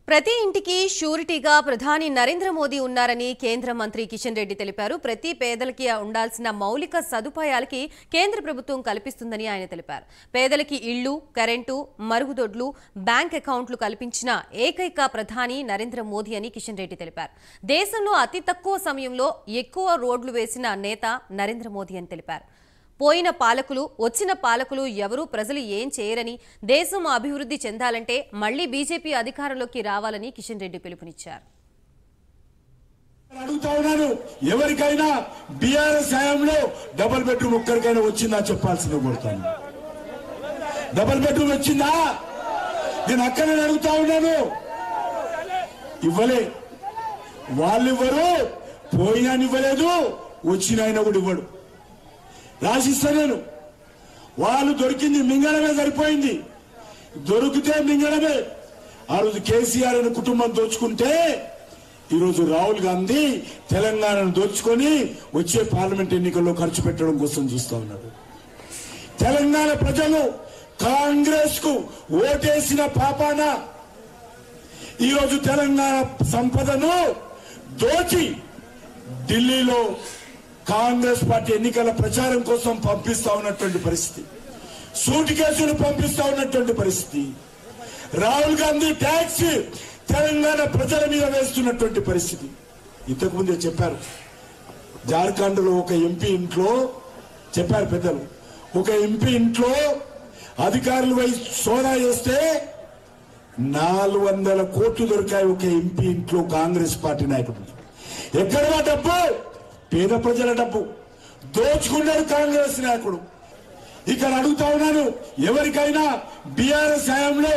ప్రతి ఇంటికి షూరిటీగా ప్రధాని నరేంద్ర మోదీ ఉన్నారని కేంద్ర మంత్రి కిషన్ రెడ్డి తెలిపారు. ప్రతి పేదలకి ఉండాల్సిన మౌలిక సదుపాయాలకి కేంద్ర ప్రభుత్వం కల్పిస్తుందని ఆయన తెలిపారు. పేదలకి ఇళ్లు, కరెంటు, మరుగుదొడ్లు, బ్యాంక్ అకౌంట్లు కల్పించిన ఏకైక ప్రధాని నరేంద్ర మోదీ అని కిషన్ రెడ్డి తెలిపారు. దేశంలో అతి తక్కువ సమయంలో ఎక్కువ రోడ్లు వేసిన నేత నరేంద్ర మోదీ అని తెలిపారు. పోయిన పాలకులు వచ్చిన పాలకులు ఎవరూ ప్రజలు ఏం చేయరని, దేశం అభివృద్ధి చెందాలంటే మళ్లీ బీజేపీ అధికారంలోకి రావాలని కిషన్ రెడ్డి పిలుపునిచ్చారు. ఎవరికైనా బీఆర్ఎస్ హయాంలో డబుల్ బెడ్రూమ్ ఒక్కరికైనా వచ్చిందా చెప్పాల్సింది కోరుతాను. డబుల్ బెడ్రూమ్ వచ్చిందా? నేను అక్కడే అడుగుతా ఉన్నాను. ఇవ్వలే. వాళ్ళు ఇవ్వరు, పోయినా ఇవ్వలేదు, వచ్చిన ఆయన కూడా ఇవ్వడు. రాసిస్తా నేను. వాళ్ళు దొరికింది మింగడమే సరిపోయింది. దొరికితే మింగడమే. ఆ రోజు కేసీఆర్ అనే కుటుంబం దోచుకుంటే ఈరోజు రాహుల్ గాంధీ తెలంగాణను దోచుకొని వచ్చే పార్లమెంట్ ఎన్నికల్లో ఖర్చు పెట్టడం కోసం చూస్తా ఉన్నారు. తెలంగాణ ప్రజలు కాంగ్రెస్ కు ఓటేసిన పాపాన ఈరోజు తెలంగాణ సంపదను దోచి ఢిల్లీలో కాంగ్రెస్ పార్టీ ఎన్నికల ప్రచారం కోసం పంపిస్తా ఉన్నటువంటి పరిస్థితి, సూట్ కేసులు పంపిస్తా ఉన్నటువంటి పరిస్థితి, రాహుల్ గాంధీ ట్యాక్స్ తెలంగాణ ప్రజల మీద వేస్తున్నటువంటి పరిస్థితి. ఇంతకుముందే చెప్పారు, జార్ఖండ్ లో ఒక ఎంపీ ఇంట్లో చెప్పారు పెద్దలు, ఒక ఎంపీ ఇంట్లో అధికారులు పోయి సోదా చేస్తే 400 కోట్లు దొరికాయి. ఒక ఎంపీ ఇంట్లో కాంగ్రెస్ పార్టీ నాయకుడు. ఎక్కడ డబ్బు? పేద ప్రజల డబ్బు దోచుకున్నాడు కాంగ్రెస్ నాయకుడు. ఇక్కడ అడుగుతా ఉన్నాను, ఎవరికైనా బీఆర్ఎస్ హయాంలో